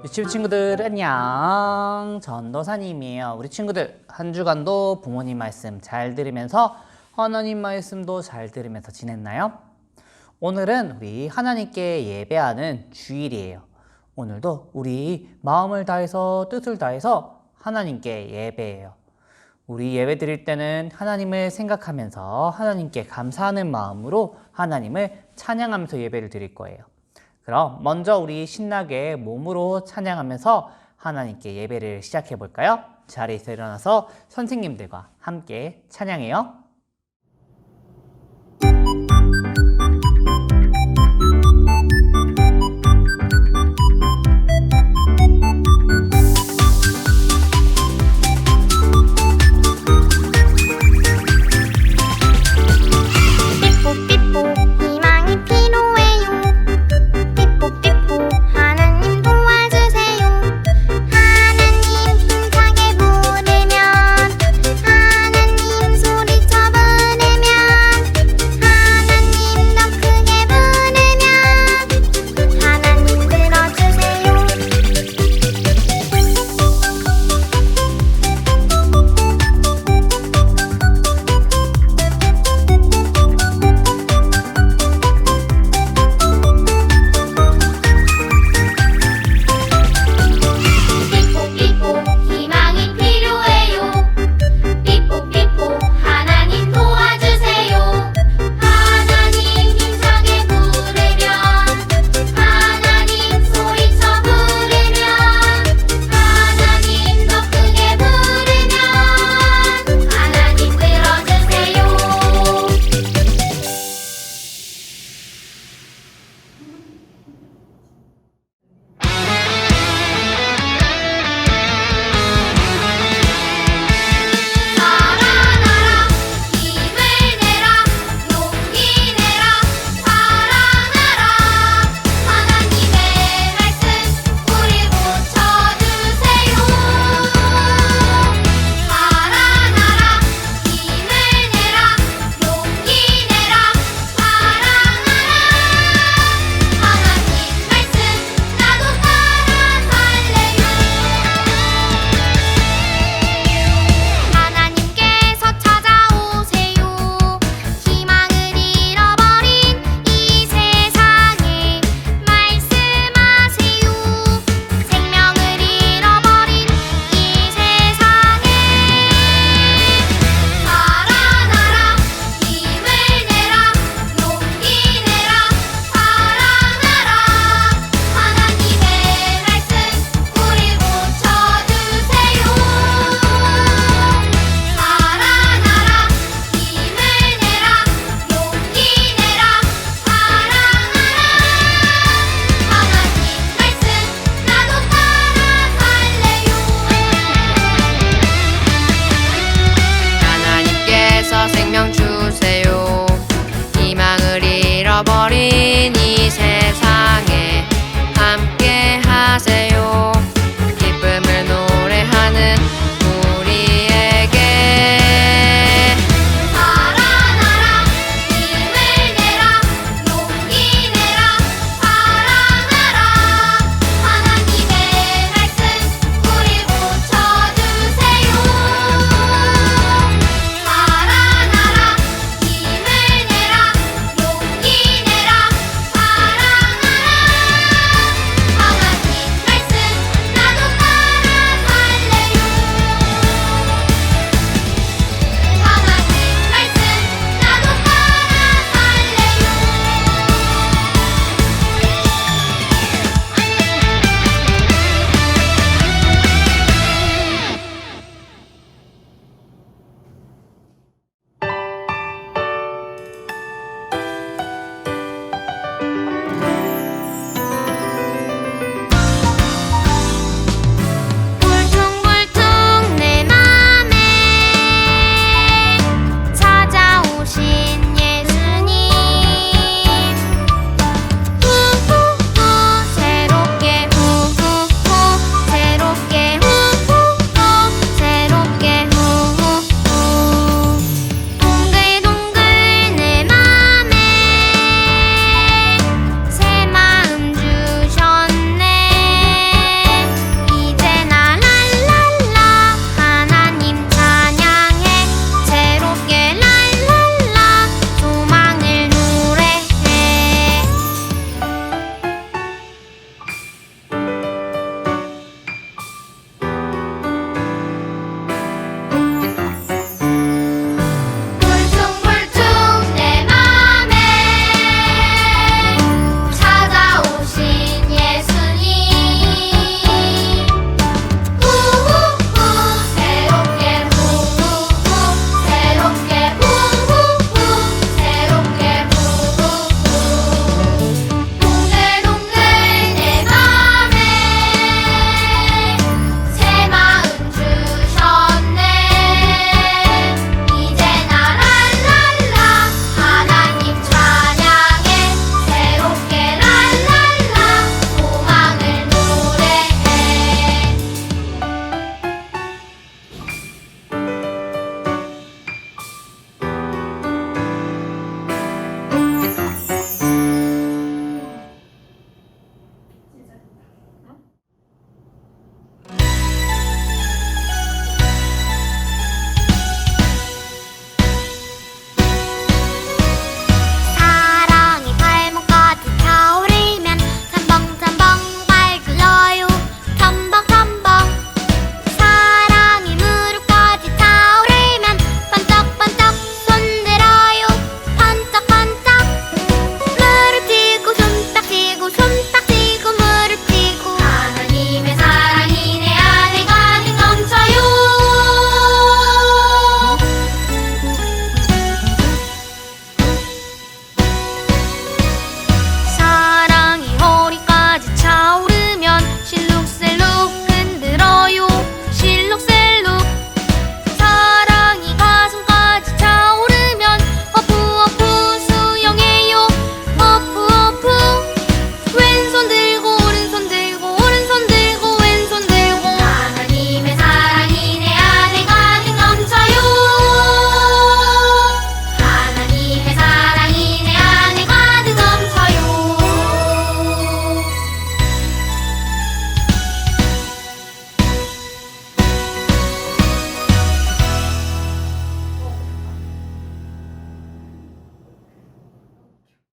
유치부 친구들 안녕, 전도사님이에요. 우리 친구들 한 주간도 부모님 말씀 잘 들으면서 하나님 말씀도 잘 들으면서 지냈나요? 오늘은 우리 하나님께 예배하는 주일이에요. 오늘도 우리 마음을 다해서 뜻을 다해서 하나님께 예배해요. 우리 예배 드릴 때는 하나님을 생각하면서 하나님께 감사하는 마음으로 하나님을 찬양하면서 예배를 드릴 거예요. 그럼 먼저 우리 신나게 몸으로 찬양하면서 하나님께 예배를 시작해 볼까요? 자리에서 일어나서 선생님들과 함께 찬양해요. 하나님 힘차게 부르면 하나님 소리쳐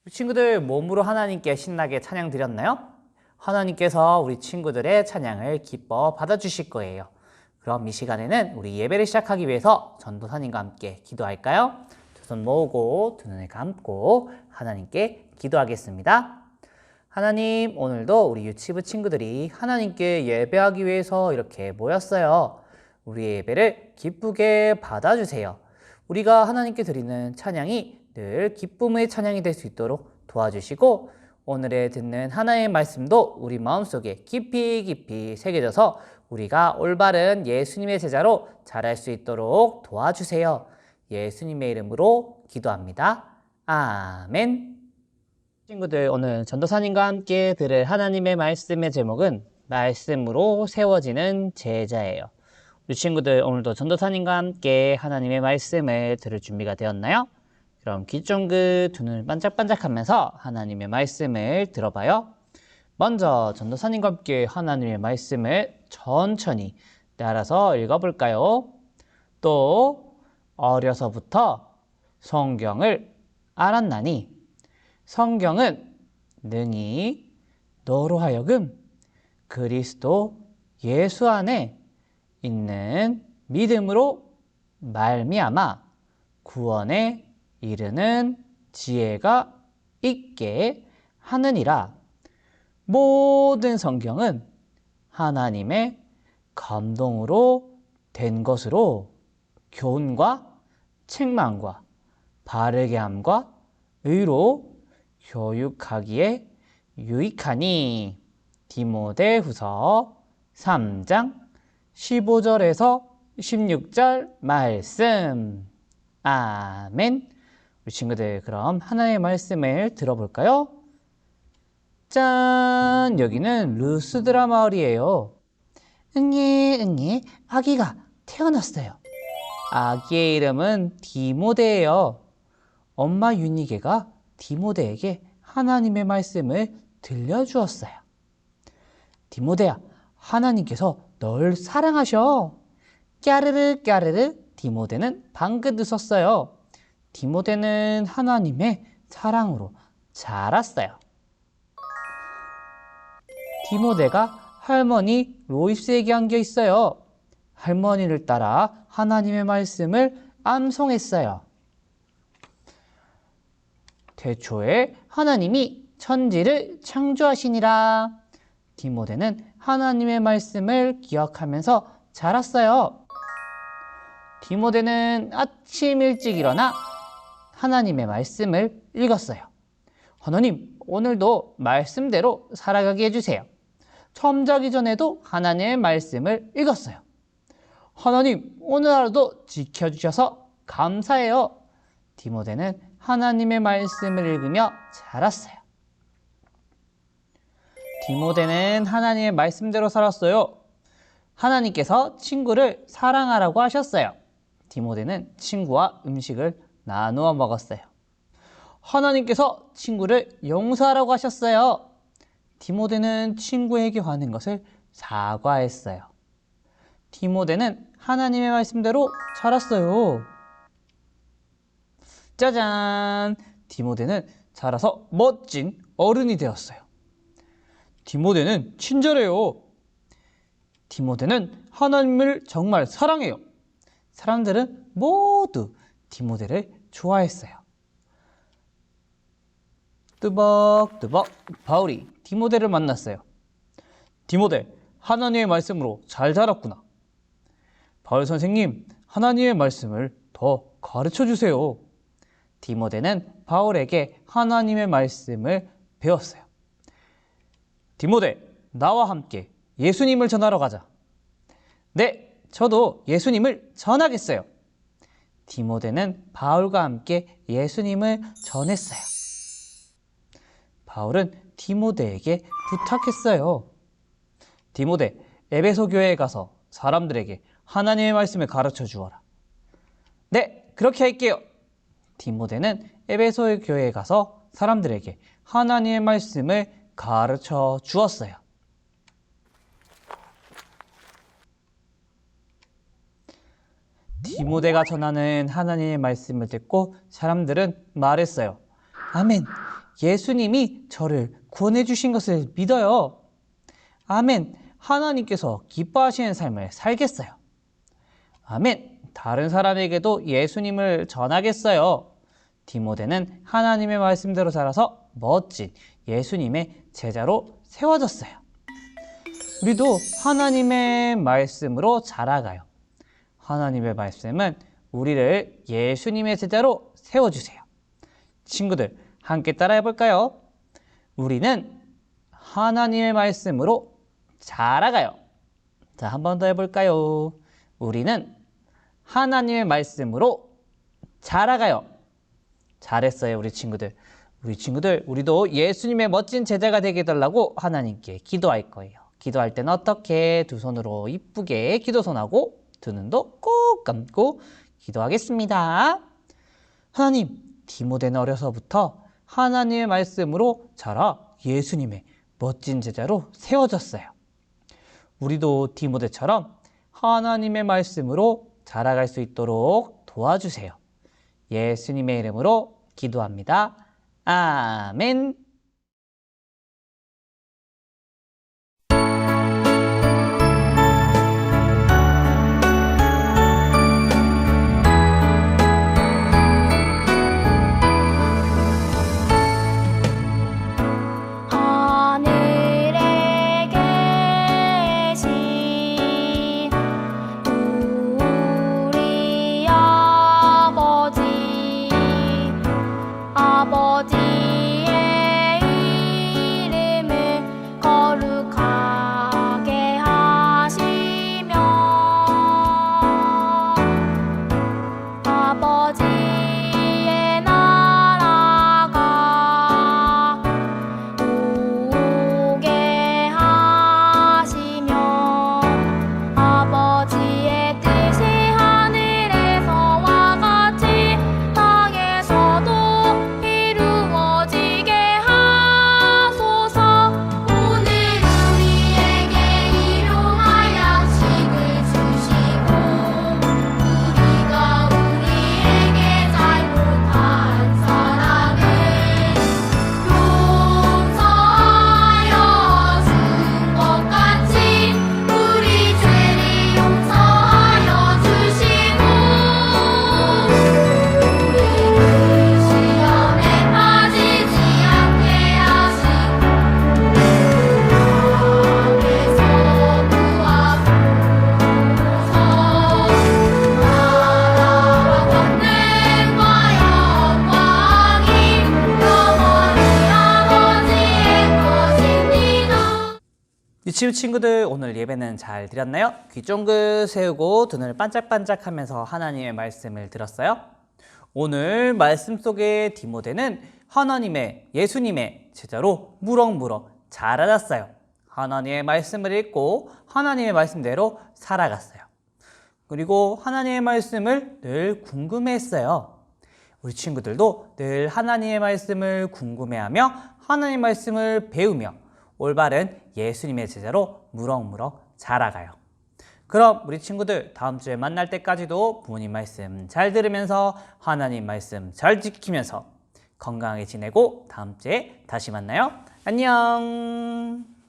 우리 친구들 몸으로 하나님께 신나게 찬양 드렸나요? 하나님께서 우리 친구들의 찬양을 기뻐 받아주실 거예요. 그럼 이 시간에는 우리 예배를 시작하기 위해서 전도사님과 함께 기도할까요? 두 손 모으고 두 눈을 감고 하나님께 기도하겠습니다. 하나님, 오늘도 우리 유치부 친구들이 하나님께 예배하기 위해서 이렇게 모였어요. 우리의 예배를 기쁘게 받아주세요. 우리가 하나님께 드리는 찬양이 늘 기쁨의 찬양이 될 수 있도록 도와주시고, 오늘에 듣는 하나의 말씀도 우리 마음속에 깊이 새겨져서 우리가 올바른 예수님의 제자로 자랄 수 있도록 도와주세요. 예수님의 이름으로 기도합니다. 아멘. 친구들, 오늘 전도사님과 함께 들을 하나님의 말씀의 제목은 말씀으로 세워지는 제자예요. 우리 친구들, 오늘도 전도사님과 함께 하나님의 말씀을 들을 준비가 되었나요? 그럼 귀 쫑긋 두 눈을 반짝반짝하면서 하나님의 말씀을 들어봐요. 먼저 전도사님과 함께 하나님의 말씀을 천천히 따라서 읽어볼까요? 또 어려서부터 성경을 알았나니 성경은 능히 너로 하여금 그리스도 예수 안에 있는 믿음으로 말미암아 구원에 이르는 지혜가 있게 하느니라. 모든 성경은 하나님의 감동으로 된 것으로 교훈과 책망과 바르게 함과 의로 교육하기에 유익하니. 디모데후서 3장 15절에서 16절 말씀. 아멘. 우리 친구들, 그럼 하나의 말씀을 들어볼까요? 짠! 여기는 루스드라 마을이에요. 응애 아기가 태어났어요. 아기의 이름은 디모데예요. 엄마 유니게가 디모데에게 하나님의 말씀을 들려주었어요. 디모데야, 하나님께서 널 사랑하셔. 까르르 디모데는 방긋 웃었어요. 디모데는 하나님의 사랑으로 자랐어요. 디모데가 할머니 로이스에게 안겨 있어요. 할머니를 따라 하나님의 말씀을 암송했어요. 태초에 하나님이 천지를 창조하시니라. 디모데는 하나님의 말씀을 기억하면서 자랐어요. 디모데는 아침 일찍 일어나 하나님의 말씀을 읽었어요. 하나님, 오늘도 말씀대로 살아가게 해주세요. 잠자기 전에도 하나님의 말씀을 읽었어요. 하나님, 오늘 하루도 지켜주셔서 감사해요. 디모데는 하나님의 말씀을 읽으며 자랐어요. 디모데는 하나님의 말씀대로 살았어요. 하나님께서 친구를 사랑하라고 하셨어요. 디모데는 친구와 음식을 나누어 먹었어요. 하나님께서 친구를 용서하라고 하셨어요. 디모데는 친구에게 화낸 것을 사과했어요. 디모데는 하나님의 말씀대로 자랐어요. 짜잔! 디모데는 자라서 멋진 어른이 되었어요. 디모데는 친절해요. 디모데는 하나님을 정말 사랑해요. 사람들은 모두 디모데를 좋아했어요. 뜨벅뜨벅 바울이 디모데를 만났어요. 디모데, 하나님의 말씀으로 잘 자랐구나. 바울 선생님, 하나님의 말씀을 더 가르쳐 주세요. 디모데는 바울에게 하나님의 말씀을 배웠어요. 디모데, 나와 함께 예수님을 전하러 가자. 네, 저도 예수님을 전하겠어요. 디모데는 바울과 함께 예수님을 전했어요. 바울은 디모데에게 부탁했어요. 디모데, 에베소 교회에 가서 사람들에게 하나님의 말씀을 가르쳐 주어라. 네, 그렇게 할게요. 디모데는 에베소 교회에 가서 사람들에게 하나님의 말씀을 가르쳐 주었어요. 디모데가 전하는 하나님의 말씀을 듣고 사람들은 말했어요. 아멘, 예수님이 저를 구원해 주신 것을 믿어요. 아멘. 하나님께서 기뻐하시는 삶을 살겠어요. 아멘. 다른 사람에게도 예수님을 전하겠어요. 디모데는 하나님의 말씀대로 자라서 멋진 예수님의 제자로 세워졌어요. 우리도 하나님의 말씀으로 자라가요. 하나님의 말씀은 우리를 예수님의 제자로 세워주세요. 친구들, 함께 따라해 볼까요? 우리는 하나님의 말씀으로 자라가요. 자, 한 번 더 해볼까요? 우리는 하나님의 말씀으로 자라가요. 잘했어요, 우리 친구들. 우리도 예수님의 멋진 제자가 되게 해달라고 하나님께 기도할 거예요. 기도할 때는 어떻게? 두 손으로 이쁘게 기도손하고 두 눈도 꼭 감고 기도하겠습니다. 하나님, 디모데는 어려서부터 하나님의 말씀으로 자라 예수님의 멋진 제자로 세워졌어요. 우리도 디모데처럼 하나님의 말씀으로 자라갈 수 있도록 도와주세요. 예수님의 이름으로 기도합니다. 아멘. 유치부 친구들, 오늘 예배는 잘 드렸나요? 귀 쫑긋 세우고 두 눈을 반짝반짝하면서 하나님의 말씀을 들었어요? 오늘 말씀 속의 디모데는 하나님의, 예수님의 제자로 무럭무럭 자라났어요. 하나님의 말씀을 읽고 하나님의 말씀대로 살아갔어요. 그리고 하나님의 말씀을 늘 궁금해했어요. 우리 친구들도 늘 하나님의 말씀을 궁금해하며 하나님의 말씀을 배우며 올바른 예수님의 제자로 무럭무럭 자라가요. 그럼 우리 친구들 다음 주에 만날 때까지도 부모님 말씀 잘 들으면서 하나님 말씀 잘 지키면서 건강하게 지내고 다음 주에 다시 만나요. 안녕.